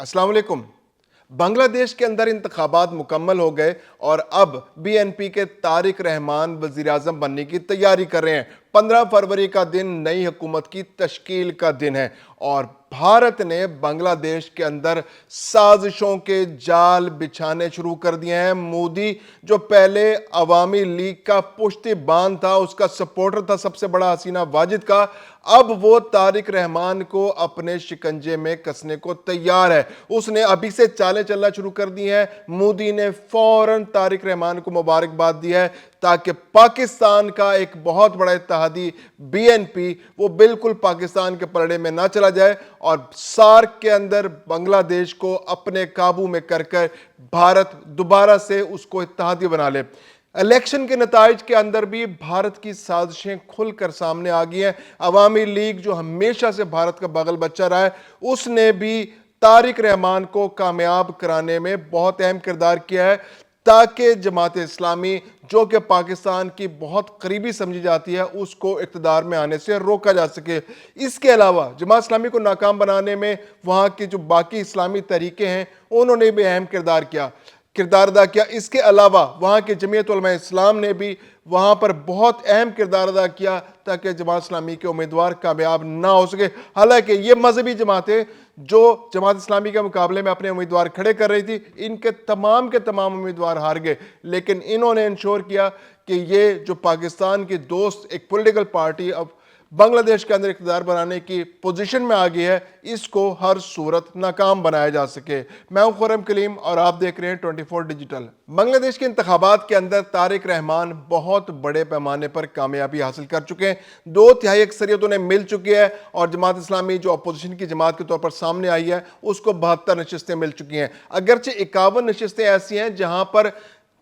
अस्सलाम वालेकुम। बांग्लादेश के अंदर इंतखाबात मुकम्मल हो गए और अब बीएनपी के तारिक रहमान वज़ीर आज़म बनने की तैयारी कर रहे हैं। 15 फरवरी का दिन नई हुकूमत की तश्कील का दिन है और भारत ने बांग्लादेश के अंदर साजिशों के जाल बिछाने शुरू कर दिए हैं। मोदी जो पहले अवामी लीग का पुश्तबान था, उसका सपोर्टर था सबसे बड़ा हसीना वाजिद का, अब वो तारिक रहमान को अपने शिकंजे में कसने को तैयार है। उसने अभी से चालें चलना शुरू कर दी हैं। मोदी ने फौरन तारिक रहमान को मुबारकबाद दी है ताकि पाकिस्तान का एक बहुत बड़ा इत्तेहादी बीएनपी वो बिल्कुल पाकिस्तान के पलड़े में ना चला जाए और सार्क के अंदर बांग्लादेश को अपने काबू में कर भारत दोबारा से उसको इत्तेहादी बना ले। इलेक्शन के नताइज के अंदर भी भारत की साजिशें खुलकर सामने आ गई हैं। अवामी लीग जो हमेशा से भारत का बगल बच्चा रहा है, उसने भी तारिक रहमान को कामयाब कराने में बहुत अहम किरदार किया है ताकि जमात इस्लामी जो कि पाकिस्तान की बहुत करीबी समझी जाती है उसको इक़्तिदार में आने से रोका जा सके। इसके अलावा जमात इस्लामी को नाकाम बनाने में वहाँ की जो बाकी इस्लामी तरीके हैं उन्होंने भी अहम किरदार अदा किया। इसके अलावा वहाँ के जमीयत उलमा इस्लाम ने भी वहाँ पर बहुत अहम किरदार अदा किया ताकि जमात इस्लामी के उम्मीदवार कामयाब ना हो सके। हालांकि ये मजहबी जमातें जो जमात इस्लामी के मुकाबले में अपने उम्मीदवार खड़े कर रही थी, इनके तमाम उम्मीदवार हार गए, लेकिन इन्होंने इंश्योर किया कि ये जो पाकिस्तान की दोस्त एक पॉलिटिकल पार्टी अब बांग्लादेश के अंदर इक़्तिदार बनाने की पोजीशन में आ गई है, इसको हर सूरत नाकाम बनाया जा सके। मैं हूं खुर्रम कलीम और आप देख रहे हैं 24 डिजिटल। बांग्लादेश के इंतखाबात के अंदर तारिक रहमान बहुत बड़े पैमाने पर कामयाबी हासिल कर चुके हैं। 2/3 अक्सरियत उन्हें मिल चुकी है और जमात इस्लामी जो अपोजिशन की जमात के तौर पर सामने आई है उसको 72 नशिस्तें मिल चुकी हैं। अगरचे 51 नशिस्तें ऐसी हैं जहां पर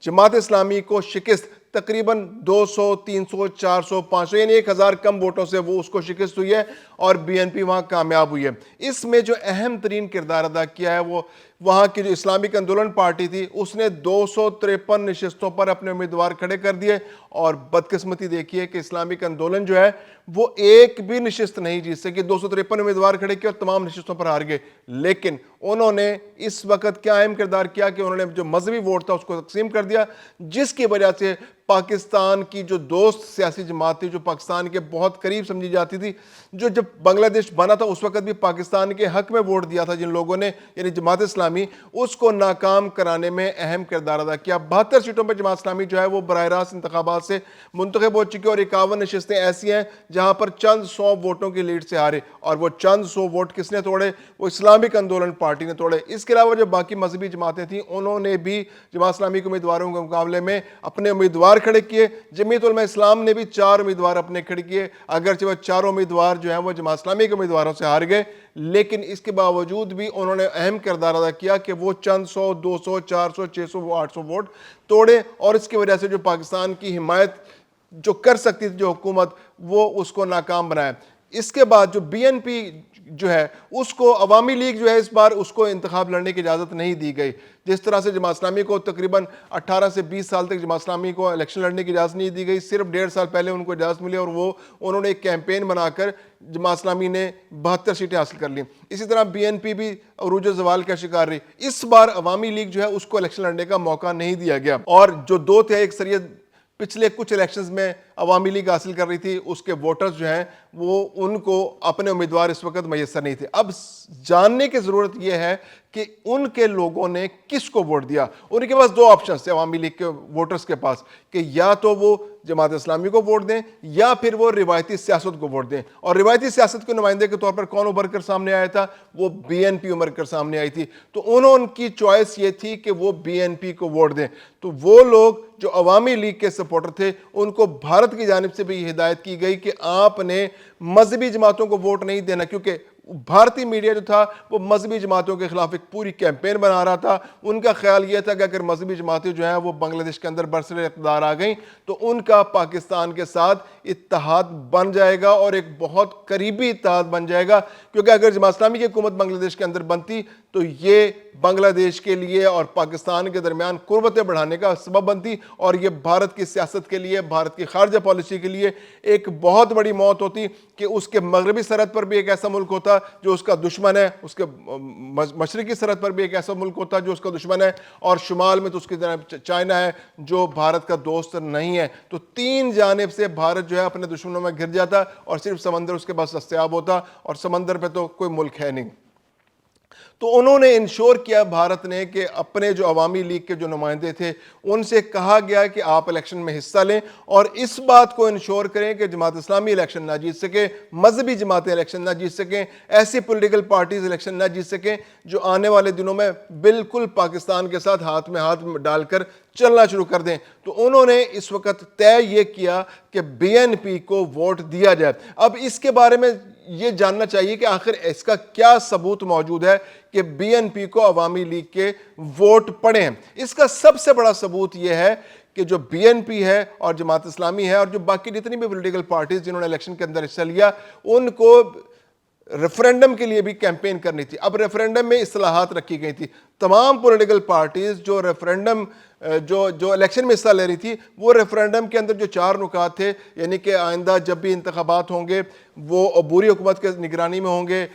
जमात इस्लामी को शिकस्त तकरीबन 200, 300, 400, 500 यानी 1000 कम वोटों से वो उसको शिकस्त हुई है और बीएनपी वहां कामयाब हुई है। इसमें जो अहम तरीन किरदार अदा किया है वो वहां की जो इस्लामिक आंदोलन पार्टी थी, उसने 253 नशिस्तों पर अपने उम्मीदवार खड़े कर दिए और बदकिस्मती देखिए कि इस्लामिक आंदोलन जो है वो एक भी नशिस्त नहीं जीत सकी। 253 उम्मीदवार खड़े किए और तमाम नशिस्तों पर हार गए। लेकिन उन्होंने इस वक्त क्या अहम किरदार किया कि उन्होंने जो मजहबी वोट था उसको तकसीम कर दिया, जिसकी वजह से पाकिस्तान की जो दोस्त सियासी जमात थी, जो पाकिस्तान के बहुत करीब समझी जाती थी, जो जब बांग्लादेश बना था उस वक्त भी पाकिस्तान के हक में वोट दिया था जिन लोगों ने, यानी जमात इस्लामी, उसको नाकाम कराने में अहम किरदार अदा किया। 72 सीटों पर जमात इस्लामी जो है वो बराह रास्त इंतखाबात से मुंतखब हो चुकी है और 51 नशिस्तें ऐसी हैं जहां पर चंद 100 वोटों की लीड से हारे और वो चंद 100 वोट किसने तोड़े? वो इस्लामिक आंदोलन पार्टी ने तोड़े। इसके अलावा जो बाकी मजहबी जमातें थी उन्होंने भी जमात इस्लामी के उम्मीदवारों के मुकाबले में अपने उम्मीदवार खड़े किए। जमीयत उलमा इस्लाम ने भी 4 उम्मीदवार अपने खड़े किए, अगरचे वो चारों उम्मीदवार जो हैं वो जमात इस्लामी के उम्मीदवारों से हार गए, लेकिन इसके बावजूद भी उन्होंने अहम किरदार अदा किया कि वो चंद 100, 200, 400, 600, 800 वोट तोड़े और इसकी वजह से जो पाकिस्तान की हिमायत जो कर सकती थी जो हुकूमत, वो उसको नाकाम बनाया। इसके बाद जो बीएनपी जो है उसको अवामी लीग जो है इस बार उसको इंतखाब लड़ने की इजाज़त नहीं दी गई। जिस तरह से जमात इस्लामी को तकरीबन 18 से 20 साल तक जमात इस्लामी को इलेक्शन लड़ने की इजाज़त नहीं दी गई, सिर्फ 1.5 साल पहले उनको इजाज़त मिली और वो उन्होंने एक कैंपेन बनाकर जमात इस्लामी ने 72 सीटें हासिल कर ली। इसी तरह बीएनपी भी अरूज ज़वाल का शिकार रही। इस बार अवामी लीग जो है उसको इलेक्शन लड़ने का मौका नहीं दिया गया और जो 2/3 अक्सरियत पिछले कुछ इलेक्शंस में अवामी लीग हासिल कर रही थी, उसके वोटर्स जो हैं वो उनको अपने उम्मीदवार इस वक्त मैसर नहीं थे। अब जानने की ज़रूरत यह है कि उनके लोगों ने किसको वोट दिया। उनके पास 2 ऑप्शन थे अवामी लीग के वोटर्स के पास कि या तो वो जमात इस्लामी को वोट दें या फिर वो रिवायती सियासत को वोट दें। और रिवायती सियासत के नुमाइंदे के तौर पर कौन उभर कर सामने आया था? वो बीएनपी उभर कर सामने आई थी। तो उनकी चॉइस ये थी कि वो बीएनपी को वोट दें। तो वो लोग जो अवामी लीग के सपोर्टर थे उनको भारत की जानिब से भी हिदायत की गई कि आपने मजहबी जमातों को वोट नहीं देना, क्योंकि भारतीय मीडिया जो था वो मजहबी जमातों के खिलाफ एक पूरी कैंपेन बना रहा था। उनका ख्याल यह था कि अगर मजहबी जमातें जो हैं वो बांग्लादेश के अंदर बरसरे इक़्तिदार आ गई तो उनका पाकिस्तान के साथ इत्तेहाद बन जाएगा और एक बहुत करीबी इत्तेहाद बन जाएगा, क्योंकि अगर जमात इस्लामी की हुकूमत बांग्लादेश के अंदर बनती تو یہ بنگلہ دیش کے لیے اور پاکستان کے درمیان قربتیں بڑھانے کا سبب بنتی اور یہ بھارت کی سیاست کے لیے، بھارت کی خارجہ پالیسی کے لیے ایک بہت بڑی موت ہوتی کہ اس کے مغربی سرحد پر بھی ایک ایسا ملک ہوتا جو اس کا دشمن ہے، اس کے مشرقی سرحد پر بھی ایک ایسا ملک ہوتا جو اس کا دشمن ہے، اور شمال میں تو اس کی جانب چائنا ہے جو بھارت کا دوست نہیں ہے۔ تو تین جانب سے بھارت جو ہے اپنے دشمنوں میں گر جاتا اور صرف سمندر اس کے پاس دستیاب ہوتا، اور سمندر پہ تو کوئی ملک ہے نہیں۔ تو انہوں نے انشور کیا بھارت نے کہ اپنے جو عوامی لیگ کے جو نمائندے تھے ان سے کہا گیا کہ آپ الیکشن میں حصہ لیں اور اس بات کو انشور کریں کہ جماعت اسلامی الیکشن نہ جیت سکے، مذہبی جماعتیں الیکشن نہ جیت سکیں، ایسی پولیٹیکل پارٹیز الیکشن نہ جیت سکیں جو آنے والے دنوں میں بالکل پاکستان کے ساتھ ہاتھ میں ہاتھ ڈال کر چلنا شروع کر دیں۔ تو انہوں نے اس وقت طے یہ کیا کہ بی این پی کو ووٹ دیا جائے۔ اب اس کے بارے میں یہ جاننا چاہیے کہ آخر اس کا کیا ثبوت موجود ہے کہ بی این پی کو عوامی لیگ کے ووٹ پڑے ہیں۔ اس کا سب سے بڑا ثبوت یہ ہے کہ جو بی این پی ہے اور جماعت اسلامی ہے اور جو باقی جتنی بھی پولیٹیکل پارٹیز جنہوں نے الیکشن کے اندر حصہ لیا، ان کو ریفرینڈم کے لیے بھی کیمپین کرنی تھی۔ اب ریفرینڈم میں اصلاحات رکھی گئی تھی۔ تمام پولیٹیکل پارٹیز جو ریفرینڈم جو الیکشن میں حصہ لے رہی تھی، وہ ریفرینڈم کے اندر جو 4 نکات تھے، یعنی کہ آئندہ جب بھی انتخابات ہوں گے وہ عبوری حکومت کے نگرانی میں ہوں گے،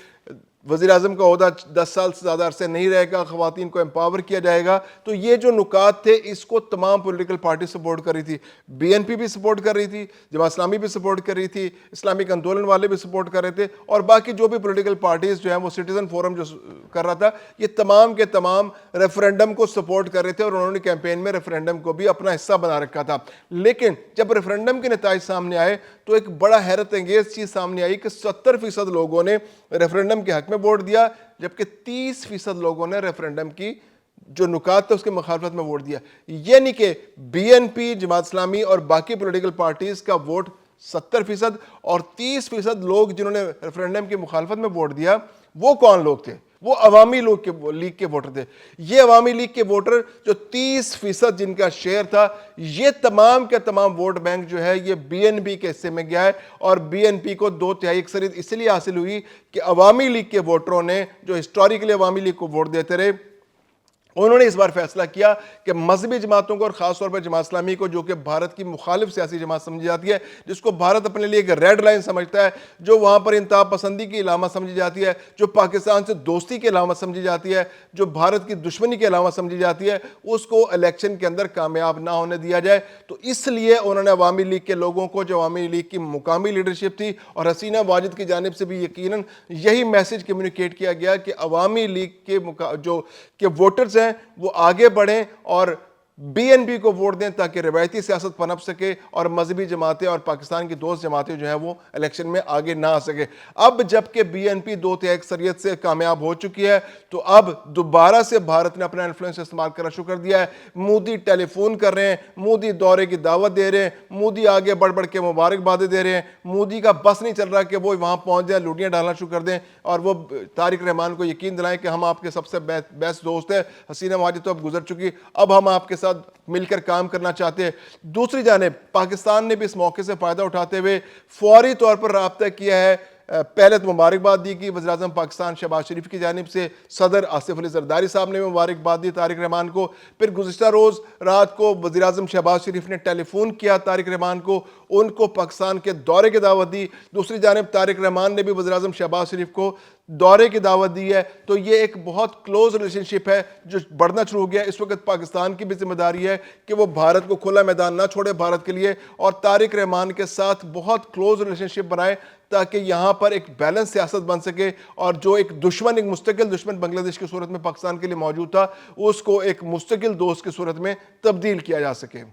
وزیر اعظم کا عہدہ 10 سال سے زیادہ عرصے نہیں رہے گا، خواتین کو امپاور کیا جائے گا۔ تو یہ جو نکات تھے اس کو تمام پولیٹیکل پارٹی سپورٹ کر رہی تھی۔ بی این پی بھی سپورٹ کر رہی تھی، جماعت اسلامی بھی سپورٹ کر رہی تھی، اسلامک آندولن والے بھی سپورٹ کر رہے تھے، اور باقی جو بھی پولیٹیکل پارٹیز جو ہیں وہ سٹیزن فورم جو کر رہا تھا، یہ تمام کے تمام ریفرینڈم کو سپورٹ کر رہے تھے اور انہوں نے کیمپین میں ریفرینڈم کو بھی اپنا حصہ بنا رکھا تھا۔ لیکن جب ریفرینڈم کے نتائج سامنے آئے تو ایک بڑا حیرت انگیز چیز سامنے آئی کہ 70% لوگوں نے ریفرینڈم کے حق میں ووٹ دیا، جبکہ 30% لوگوں نے ریفرینڈم کی جو نکات تھے اس کے مخالفت میں ووٹ دیا۔ یعنی کہ be N P, Jamaat Islami اور باقی پولیٹیکل پارٹیز کا ووٹ 70% اور 30% لوگ جنہوں نے ریفرینڈم کی مخالفت میں ووٹ دیا، وہ کون لوگ تھے؟ وہ عوامی لیگ کے ووٹر تھے۔ یہ عوامی لیگ کے ووٹر جو 30% جن کا شیئر تھا، یہ تمام کے تمام ووٹ بینک جو ہے یہ بی این پی کے حصے میں گیا ہے، اور بی این پی کو 2/3 اکثریت اس لیے حاصل ہوئی کہ عوامی لیگ کے ووٹروں نے جو ہسٹوریکلی عوامی لیگ کو ووٹ دیتے رہے، انہوں نے اس بار فیصلہ کیا کہ مذہبی جماعتوں کو اور خاص طور پر جماعت اسلامی کو، جو کہ بھارت کی مخالف سیاسی جماعت سمجھی جاتی ہے، جس کو بھارت اپنے لیے ایک ریڈ لائن سمجھتا ہے، جو وہاں پر انتہا پسندی کی علامت سمجھی جاتی ہے، جو پاکستان سے دوستی کی علامت سمجھی جاتی ہے، جو بھارت کی دشمنی کی علامت سمجھی جاتی ہے، اس کو الیکشن کے اندر کامیاب نہ ہونے دیا جائے۔ تو اس لیے انہوں نے عوامی لیگ کے لوگوں کو، جو عوامی لیگ کی مقامی لیڈرشپ تھی اور حسینہ واجد کی جانب سے بھی یقیناً یہی میسج کمیونیکیٹ کیا گیا کہ عوامی لیگ کے ووٹرز ہیں وہ آگے بڑھیں اور بی این پی کو ووٹ دیں تاکہ روایتی سیاست پنپ سکے اور مذہبی جماعتیں اور پاکستان کی دوست جماعتیں جو ہیں وہ الیکشن میں آگے نہ آ سکے۔ اب جبکہ بی این پی 2/3 اکثریت سے کامیاب ہو چکی ہے تو اب دوبارہ سے بھارت نے اپنا انفلوئنس استعمال کرنا شروع کر دیا ہے۔ مودی ٹیلی فون کر رہے ہیں، مودی دورے کی دعوت دے رہے ہیں، مودی آگے بڑھ بڑھ کے مبارکبادیں دے رہے ہیں۔ مودی کا بس نہیں چل رہا کہ وہ وہاں پہنچ جائیں، لوٹیاں ڈالنا شروع کر دیں اور وہ طارق رحمان کو یقین دلائیں کہ ہم آپ کے سب سے بیسٹ دوست ہیں، حسینہ واجد تو اب گزر چکی، اب ہم آپ کے ساتھ مل کر کام کرنا چاہتے ہیں۔ دوسری جانب پاکستان نے بھی اس موقع سے فائدہ اٹھاتے ہوئے فوری طور پر رابطہ کیا ہے۔ پہلے تو مبارکباد دی گئی وزیر اعظم پاکستان شہباز شریف کی جانب سے، صدر آصف علی زرداری صاحب نے مبارکباد دی طارق رحمان کو، پھر گزشتہ روز رات کو وزیر اعظم شہباز شریف نے ٹیلی فون کیا طارق رحمان کو، ان کو پاکستان کے دورے کی دعوت دی۔ دوسری جانب طارق رحمان نے بھی وزیر اعظم شہباز شریف کو دورے کی دعوت دی ہے۔ تو یہ ایک بہت کلوز ریلیشن شپ ہے جو بڑھنا شروع ہو گیا۔ اس وقت پاکستان کی بھی ذمہ داری ہے کہ وہ بھارت کو کھلا میدان نہ چھوڑے بھارت کے لیے، اور طارق رحمان کے ساتھ بہت کلوز ریلیشن شپ بنائے تاکہ یہاں پر ایک بیلنس سیاست بن سکے، اور جو ایک دشمن، ایک مستقل دشمن بنگلہ دیش کی صورت میں پاکستان کے لیے موجود تھا، اس کو ایک مستقل دوست کی صورت میں تبدیل کیا جا سکے۔